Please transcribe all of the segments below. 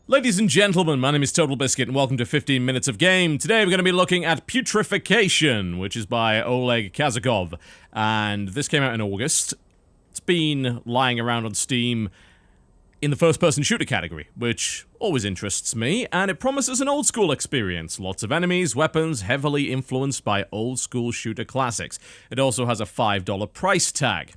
Ladies and gentlemen, my name is TotalBiscuit and welcome to 15 Minutes of Game. Today we're going to be looking at Putrefaction, which is by Oleg Kazakov, and this came out in August. It's been lying around on Steam in the first-person shooter category, which always interests me, and it promises an old-school experience. Lots of enemies, weapons, heavily influenced by old-school shooter classics. It also has a $5 price tag.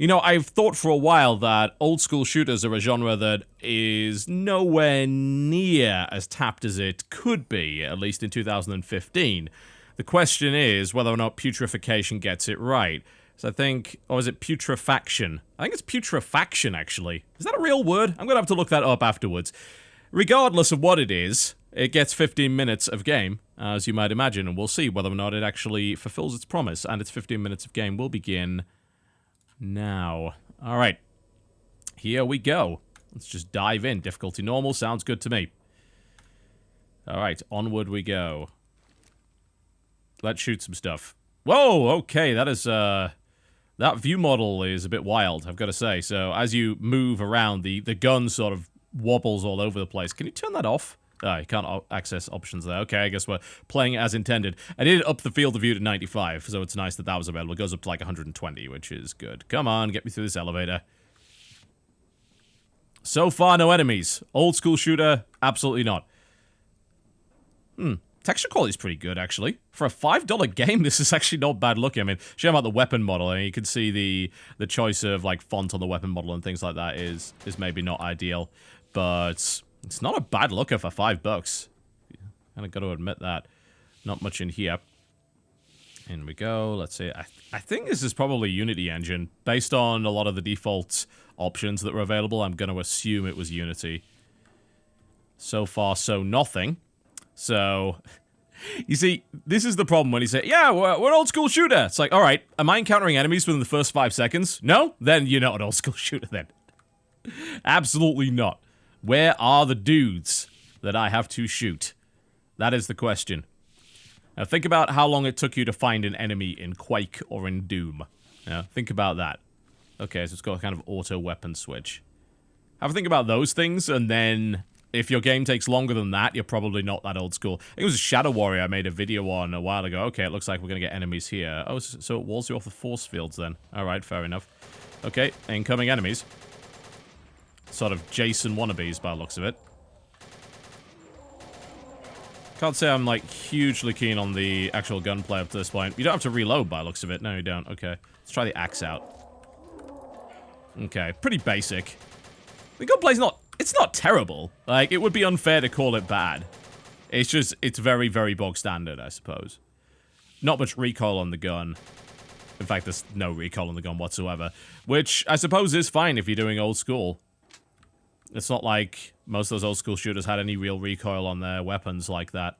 You know, I've thought for a while that old-school shooters are a genre that is nowhere near as tapped as it could be, at least in 2015. The question is whether or not Putrefaction gets it right. So I think, or is it Putrefaction? I think it's Putrefaction, actually. Is that a real word? I'm gonna have to look that up afterwards. Regardless of what it is, it gets 15 minutes of game, as you might imagine, and we'll see whether or not it actually fulfills its promise, and its 15 minutes of game will begin now. Alright. Here we go. Let's just dive in. Difficulty normal sounds good to me. Alright, onward we go. Let's shoot some stuff. Whoa, okay, that is, that view model is a bit wild, I've got to say. So, as you move around, the gun sort of wobbles all over the place. Can you turn that off? You can't access options there. Okay, I guess we're playing it as intended. I did up the field of view to 95, so it's nice that that was available. It goes up to like 120, which is good. Come on, get me through this elevator. So far, no enemies. Old school shooter, absolutely not. Texture quality is pretty good, actually. For a $5 game, this is actually not bad looking. I mean, showing about the weapon model, and you can see the choice of like font on the weapon model and things like that is maybe not ideal, but it's not a bad looker for $5. Kind of got to admit that. Not much in here. In we go. Let's see. I think this is probably Unity engine. Based on a lot of the default options that were available, I'm going to assume it was Unity. So far, so nothing. So, you see, this is the problem when you say, yeah, we're an old school shooter. It's like, alright, am I encountering enemies within the first 5 seconds? No? Then you're not an old school shooter then. Absolutely not. Where are the dudes that I have to shoot? That is the question. Now think about how long it took you to find an enemy in Quake or in Doom. Now, think about that. Okay, so it's got a kind of auto weapon switch. Have a think about those things, and then if your game takes longer than that, you're probably not that old school. I think it was Shadow Warrior I made a video on a while ago. Okay, it looks like we're going to get enemies here. Oh, so it walls you off the force fields then. Alright, fair enough. Okay, incoming enemies. Sort of Jason wannabes by the looks of it. Can't say I'm, like, hugely keen on the actual gunplay up to this point. You don't have to reload by the looks of it. No, you don't. Okay. Let's try the axe out. Okay. Pretty basic. The gunplay's not... It's not terrible. Like, it would be unfair to call it bad. It's just... It's very, very bog standard, I suppose. Not much recoil on the gun. In fact, there's no recoil on the gun whatsoever. Which, I suppose, is fine if you're doing old school. It's not like most of those old school shooters had any real recoil on their weapons like that.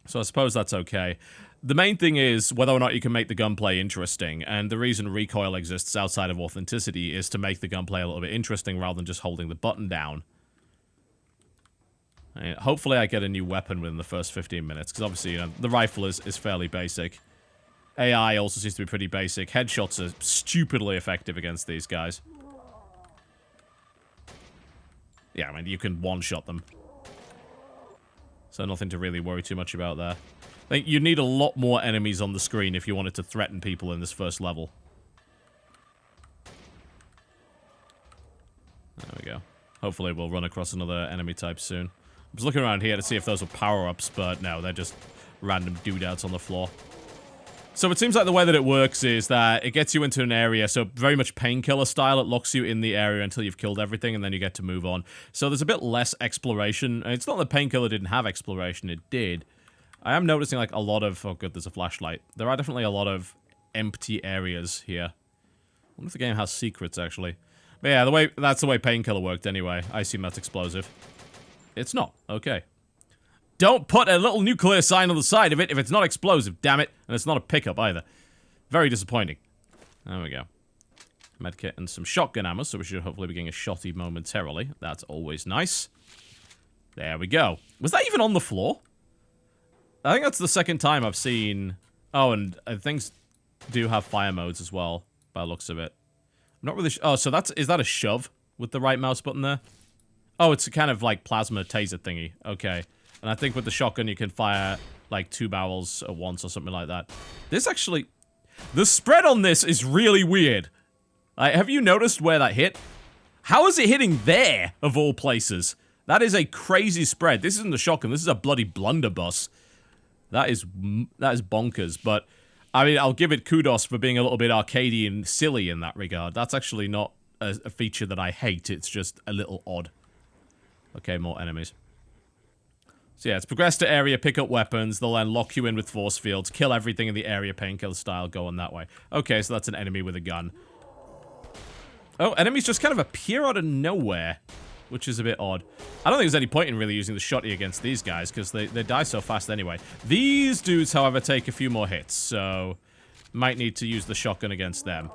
So I suppose that's okay. The main thing is whether or not you can make the gunplay interesting, and the reason recoil exists outside of authenticity is to make the gunplay a little bit interesting rather than just holding the button down. And hopefully I get a new weapon within the first 15 minutes, because obviously, you know, the rifle is fairly basic. AI also seems to be pretty basic. Headshots are stupidly effective against these guys. Yeah, I mean, you can one-shot them. So nothing to really worry too much about there. I think you need a lot more enemies on the screen if you wanted to threaten people in this first level. There we go. Hopefully we'll run across another enemy type soon. I was looking around here to see if those were power-ups, but no, they're just random doodouts on the floor. So it seems like the way that it works is that it gets you into an area, so very much painkiller style, it locks you in the area until you've killed everything, and then you get to move on. So there's a bit less exploration. It's not that painkiller didn't have exploration, it did. I am noticing like a lot of... Oh good, there's a flashlight. There are definitely a lot of empty areas here. I wonder if the game has secrets, actually. But yeah, that's the way painkiller worked anyway. I assume that's explosive. It's not. Okay. Don't put a little nuclear sign on the side of it if it's not explosive, damn it. And it's not a pickup either. Very disappointing. There we go. Medkit and some shotgun ammo, so we should hopefully be getting a shotty momentarily. That's always nice. There we go. Was that even on the floor? I think that's the second time I've seen... Oh, and things do have fire modes as well, by the looks of it. I'm not really... Oh, so that's... Is that a shove with the right mouse button there? Oh, it's a kind of like plasma taser thingy. Okay. And I think with the shotgun you can fire like 2 barrels at once or something like that. This actually... The spread on this is really weird. Have you noticed where that hit? How is it hitting there, of all places? That is a crazy spread. This isn't the shotgun. This is a bloody blunderbuss. That is bonkers. But, I mean, I'll give it kudos for being a little bit arcadey and silly in that regard. That's actually not a feature that I hate. It's just a little odd. Okay, more enemies. So yeah, it's progress to area, pick up weapons, they'll then lock you in with force fields, kill everything in the area, painkiller style, go on that way. Okay, so that's an enemy with a gun. Oh, enemies just kind of appear out of nowhere, which is a bit odd. I don't think there's any point in really using the shotty against these guys, because they die so fast anyway. These dudes, however, take a few more hits, so might need to use the shotgun against them.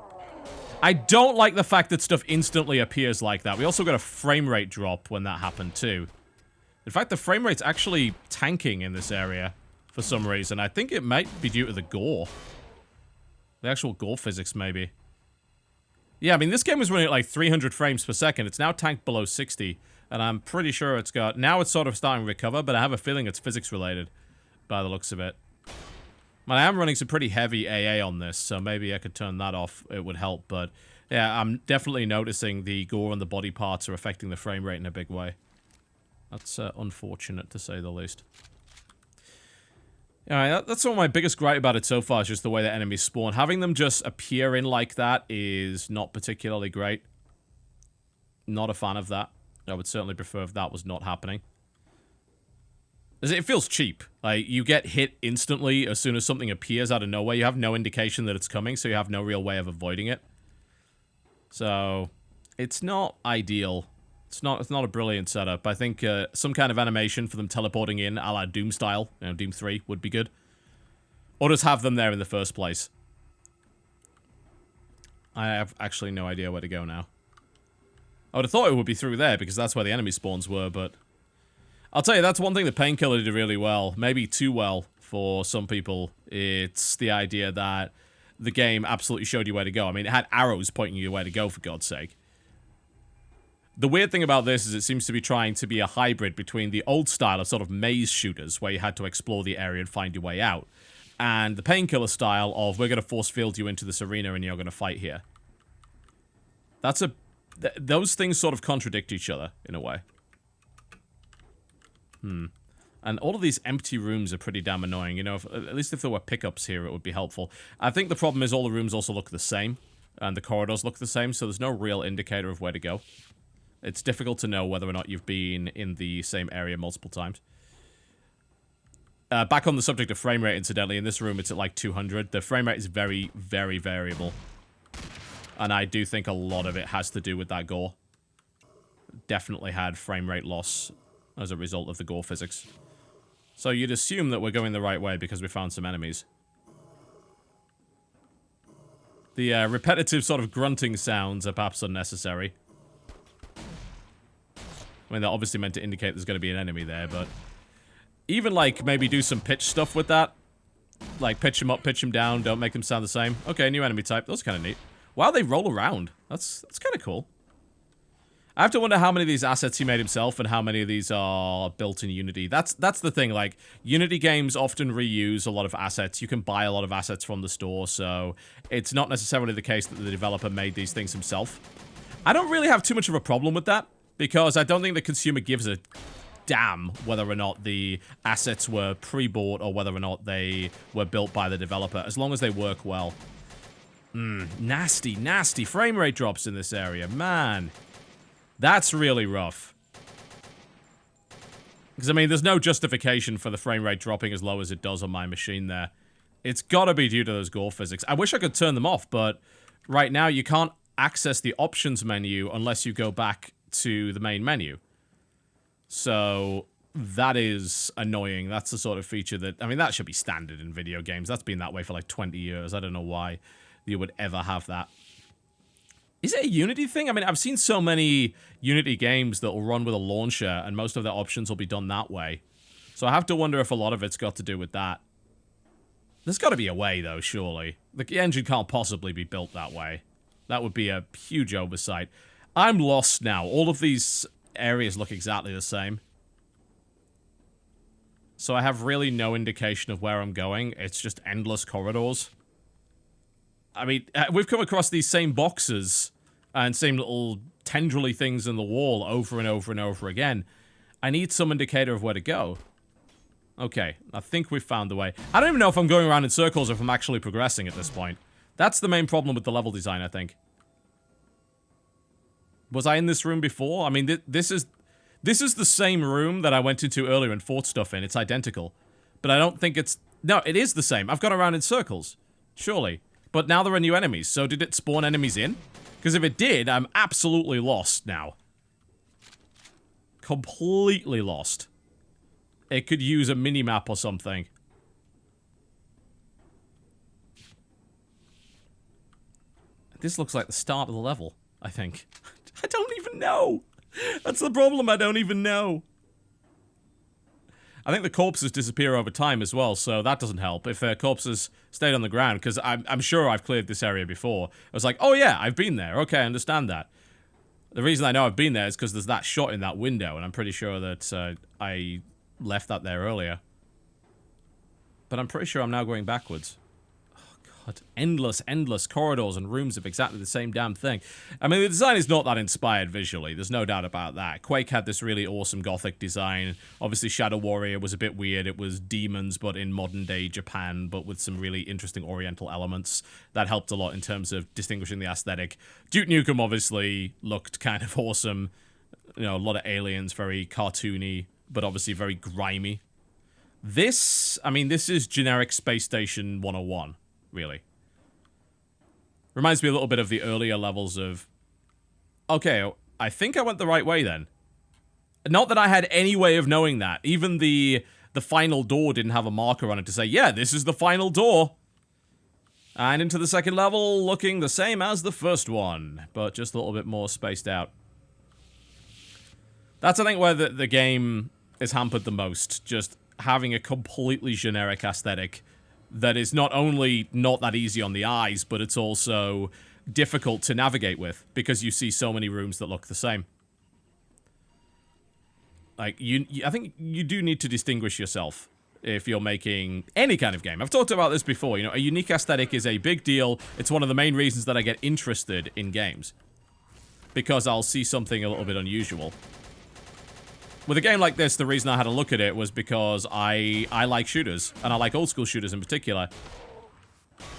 I don't like the fact that stuff instantly appears like that. We also got a frame rate drop when that happened, too. In fact, the frame rate's actually tanking in this area for some reason. I think it might be due to the gore. The actual gore physics, maybe. Yeah, I mean, this game was running at like 300 frames per second. It's now tanked below 60, and I'm pretty sure it's got... Now it's sort of starting to recover, but I have a feeling it's physics-related by the looks of it. But I am running some pretty heavy AA on this, so maybe I could turn that off. It would help, but yeah, I'm definitely noticing the gore and the body parts are affecting the frame rate in a big way. That's unfortunate, to say the least. Alright, that's one of my biggest gripe about it so far, is just the way that enemies spawn. Having them just appear in like that is not particularly great. Not a fan of that. I would certainly prefer if that was not happening. It feels cheap. Like, you get hit instantly as soon as something appears out of nowhere. You have no indication that it's coming, so you have no real way of avoiding it. So, it's not ideal. It's not a brilliant setup. I think some kind of animation for them teleporting in, a la Doom style, you know, Doom 3, would be good. Or just have them there in the first place. I have actually no idea where to go now. I would have thought it would be through there, because that's where the enemy spawns were, but... I'll tell you, that's one thing that Painkiller did really well. Maybe too well for some people. It's the idea that the game absolutely showed you where to go. I mean, it had arrows pointing you where to go, for God's sake. The weird thing about this is it seems to be trying to be a hybrid between the old style of sort of maze shooters, where you had to explore the area and find your way out, and the Painkiller style of, we're going to force field you into this arena and you're going to fight here. That's a... Those things sort of contradict each other, in a way. And all of these empty rooms are pretty damn annoying. You know, at least if there were pickups here, it would be helpful. I think the problem is all the rooms also look the same, and the corridors look the same, so there's no real indicator of where to go. It's difficult to know whether or not you've been in the same area multiple times. Back on the subject of frame rate, incidentally, in this room it's at like 200. The frame rate is very, very variable. And I do think a lot of it has to do with that gore. Definitely had frame rate loss as a result of the gore physics. So you'd assume that we're going the right way because we found some enemies. The repetitive sort of grunting sounds are perhaps unnecessary. I mean, they're obviously meant to indicate there's going to be an enemy there, but... Even, like, maybe do some pitch stuff with that. Like, pitch them up, pitch them down, don't make them sound the same. Okay, new enemy type. That's kind of neat. Wow, they roll around. That's kind of cool. I have to wonder how many of these assets he made himself and how many of these are built in Unity. That's the thing, like, Unity games often reuse a lot of assets. You can buy a lot of assets from the store, so it's not necessarily the case that the developer made these things himself. I don't really have too much of a problem with that, because I don't think the consumer gives a damn whether or not the assets were pre-bought or whether or not they were built by the developer, as long as they work well. Nasty, nasty frame rate drops in this area, man. That's really rough. Because, I mean, there's no justification for the frame rate dropping as low as it does on my machine there. It's gotta be due to those gore physics. I wish I could turn them off, but right now you can't access the options menu unless you go back to the main menu. So, that is annoying. That's the sort of feature that... I mean, that should be standard in video games. That's been that way for like 20 years. I don't know why you would ever have that. Is it a Unity thing? I mean, I've seen so many Unity games that will run with a launcher, and most of their options will be done that way. So I have to wonder if a lot of it's got to do with that. There's got to be a way, though, surely. The engine can't possibly be built that way. That would be a huge oversight. I'm lost now. All of these areas look exactly the same. So I have really no indication of where I'm going. It's just endless corridors. I mean, we've come across these same boxes and same little tendrily things in the wall over and over and over again. I need some indicator of where to go. Okay, I think we've found the way. I don't even know if I'm going around in circles or if I'm actually progressing at this point. That's the main problem with the level design, I think. Was I in this room before? I mean, this is the same room that I went into earlier and fought stuff in. It's identical. But I don't think it's... No, it is the same. I've gone around in circles. Surely. But now there are new enemies. So did it spawn enemies in? Because if it did, I'm absolutely lost now. Completely lost. It could use a mini-map or something. This looks like the start of the level, I think. I don't even know. That's the problem, I don't even know. I think the corpses disappear over time as well, so that doesn't help. If corpses stayed on the ground, because I'm sure I've cleared this area before. I was like, oh yeah, I've been there. Okay, I understand that. The reason I know I've been there is because there's that shot in that window, and I'm pretty sure that I left that there earlier. But I'm pretty sure I'm now going backwards. God, endless corridors and rooms of exactly the same damn thing. I mean, the design is not that inspired visually. There's no doubt about that. Quake had this really awesome gothic design. Obviously, Shadow Warrior was a bit weird. It was demons, but in modern-day Japan, but with some really interesting oriental elements. That helped a lot in terms of distinguishing the aesthetic. Duke Nukem obviously looked kind of awesome. You know, a lot of aliens, very cartoony, but obviously very grimy. This, I mean, this is generic Space Station 101. Really. Reminds me a little bit of the earlier levels of... Okay, I think I went the right way then. Not that I had any way of knowing that. Even the final door didn't have a marker on it to say, yeah, this is the final door. And into the second level, looking the same as the first one, but just a little bit more spaced out. That's, I think, where the game is hampered the most. Just having a completely generic aesthetic that is not only not that easy on the eyes, but it's also difficult to navigate with, because you see so many rooms that look the same. Like, I think you do need to distinguish yourself if you're making any kind of game. I've talked about this before, you know, a unique aesthetic is a big deal. It's one of the main reasons that I get interested in games. Because I'll see something a little bit unusual. With a game like this, the reason I had a look at it was because I like shooters, and I like old school shooters in particular.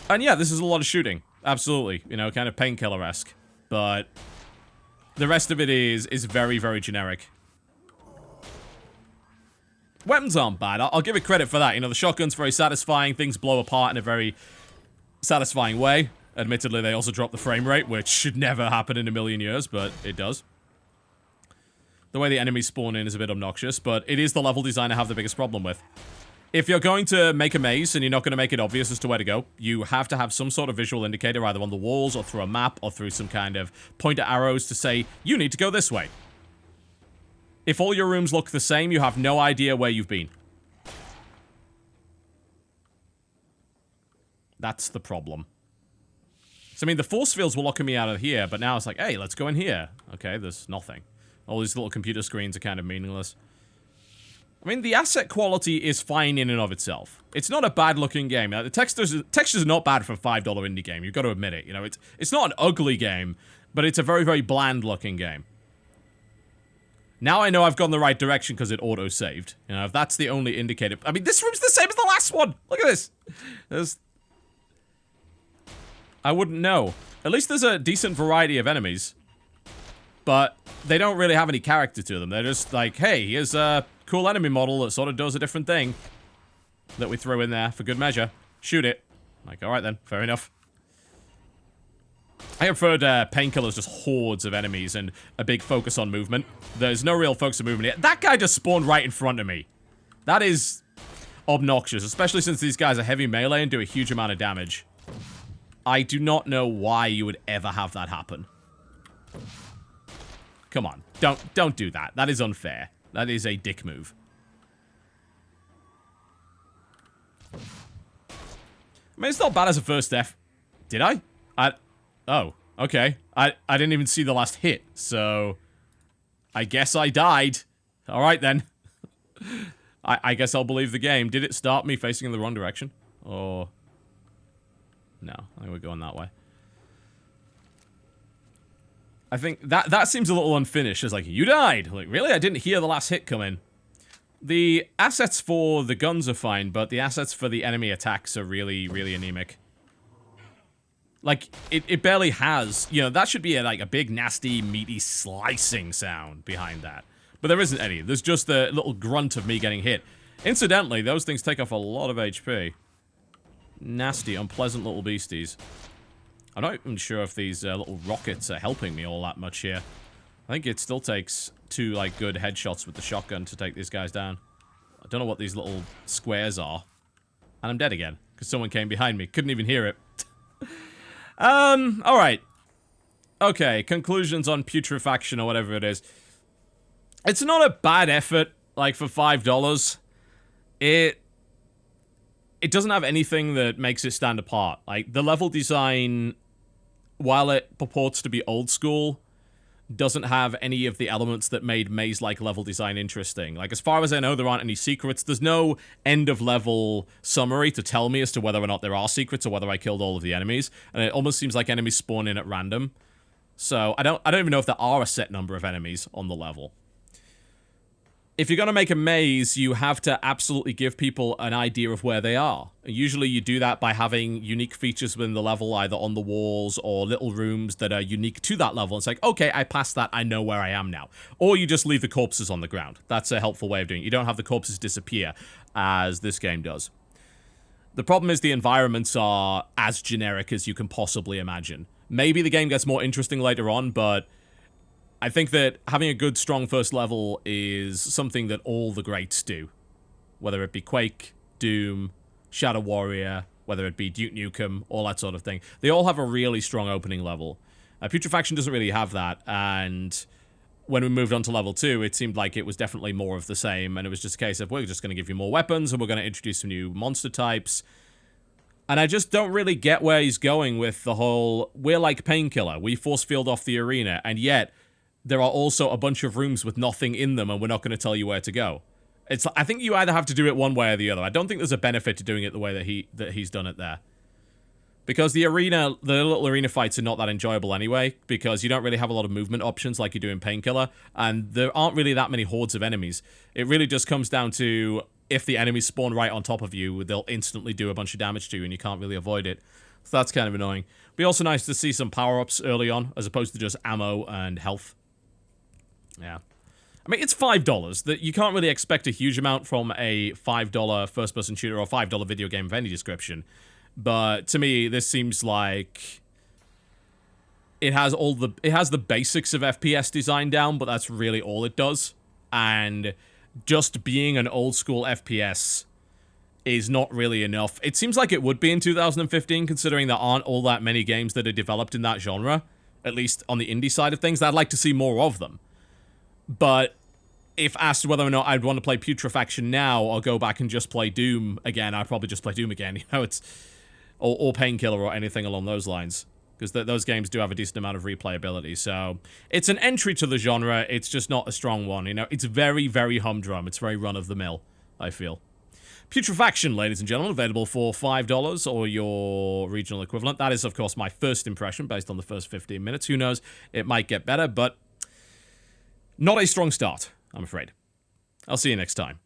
And yeah, this is a lot of shooting. Absolutely. You know, kind of Painkiller-esque. But the rest of it is very, very generic. Weapons aren't bad. I'll give it credit for that. You know, the shotgun's very satisfying. Things blow apart in a very satisfying way. Admittedly, they also drop the frame rate, which should never happen in a million years, but it does. The way the enemies spawn in is a bit obnoxious, but it is the level design I have the biggest problem with. If you're going to make a maze and you're not going to make it obvious as to where to go, you have to have some sort of visual indicator either on the walls or through a map or through some kind of pointer arrows to say, you need to go this way. If all your rooms look the same, you have no idea where you've been. That's the problem. So, I mean, the force fields were locking me out of here, but now it's like, hey, let's go in here. Okay, there's nothing. All these little computer screens are kind of meaningless. I mean, the asset quality is fine in and of itself. It's not a bad-looking game. The textures are not bad for a $5 indie game. You've got to admit it. You know, it's not an ugly game, but it's a very, very bland-looking game. Now I know I've gone the right direction because it auto-saved. You know, if that's the only indicator... I mean, this room's the same as the last one! Look at this! I wouldn't know. At least there's a decent variety of enemies. But they don't really have any character to them. They're just like, hey, here's a cool enemy model that sort of does a different thing that we throw in there for good measure. Shoot it. Like, alright then, fair enough. I have heard Painkillers just hordes of enemies and a big focus on movement. There's no real focus on movement here. That guy just spawned right in front of me. That is obnoxious, especially since these guys are heavy melee and do a huge amount of damage. I do not know why you would ever have that happen. Come on, don't do that. That is unfair. That is a dick move. I mean, it's not bad as a first F. Did I? Oh, okay. I didn't even see the last hit, so... I guess I died. Alright then. I guess I'll believe the game. Did it start me facing in the wrong direction? Or... No, I think we're going that way. I think that seems a little unfinished. It's like, you died! Like, really? I didn't hear the last hit come in. The assets for the guns are fine, but the assets for the enemy attacks are really, really anemic. Like, it barely has... You know, that should be like a big, nasty, meaty, slicing sound behind that. But there isn't any. There's just the little grunt of me getting hit. Incidentally, those things take off a lot of HP. Nasty, unpleasant little beasties. I'm not even sure if these little rockets are helping me all that much here. I think it still takes 2, like, good headshots with the shotgun to take these guys down. I don't know what these little squares are. And I'm dead again, because someone came behind me. Couldn't even hear it. Alright. Okay, conclusions on Putrefaction or whatever it is. It's not a bad effort, like, for $5. It doesn't have anything that makes it stand apart. Like, the level design, while it purports to be old school, doesn't have any of the elements that made maze-like level design interesting. Like, as far as I know, there aren't any secrets. There's no end-of-level summary to tell me as to whether or not there are secrets or whether I killed all of the enemies. And it almost seems like enemies spawn in at random. So, I don't even know if there are a set number of enemies on the level. If you're going to make a maze, you have to absolutely give people an idea of where they are. Usually you do that by having unique features within the level, either on the walls or little rooms that are unique to that level. It's like, okay, I passed that, I know where I am now. Or you just leave the corpses on the ground. That's a helpful way of doing it. You don't have the corpses disappear, as this game does. The problem is the environments are as generic as you can possibly imagine. Maybe the game gets more interesting later on, but... I think that having a good, strong first level is something that all the greats do. Whether it be Quake, Doom, Shadow Warrior, whether it be Duke Nukem, all that sort of thing. They all have a really strong opening level. Putrefaction doesn't really have that, and when we moved on to level 2, it seemed like it was definitely more of the same, and it was just a case of, we're just going to give you more weapons, and we're going to introduce some new monster types. And I just don't really get where he's going with the whole, we're like Painkiller, we force field off the arena, and yet... there are also a bunch of rooms with nothing in them, and we're not going to tell you where to go. I think you either have to do it one way or the other. I don't think there's a benefit to doing it the way that he's done it there. Because the little arena fights are not that enjoyable anyway, because you don't really have a lot of movement options like you do in Painkiller, and there aren't really that many hordes of enemies. It really just comes down to, if the enemies spawn right on top of you, they'll instantly do a bunch of damage to you, and you can't really avoid it. So that's kind of annoying. It'd be also nice to see some power-ups early on, as opposed to just ammo and health. Yeah. I mean, it's $5. That you can't really expect a huge amount from a $5 first-person shooter or $5 video game of any description. But to me, this seems like it has the basics of FPS design down, but that's really all it does. And just being an old-school FPS is not really enough. It seems like it would be in 2015, considering there aren't all that many games that are developed in that genre, at least on the indie side of things. I'd like to see more of them. But if asked whether or not I'd want to play Putrefaction now or go back and just play Doom again, I'd probably just play Doom again. You know, it's or Painkiller or anything along those lines, because those games do have a decent amount of replayability. So it's an entry to the genre. It's just not a strong one. You know, it's very, very humdrum. It's very run of the mill, I feel. Putrefaction, ladies and gentlemen, available for $5 or your regional equivalent. That is, of course, my first impression based on the first 15 minutes. Who knows? It might get better, but. Not a strong start, I'm afraid. I'll see you next time.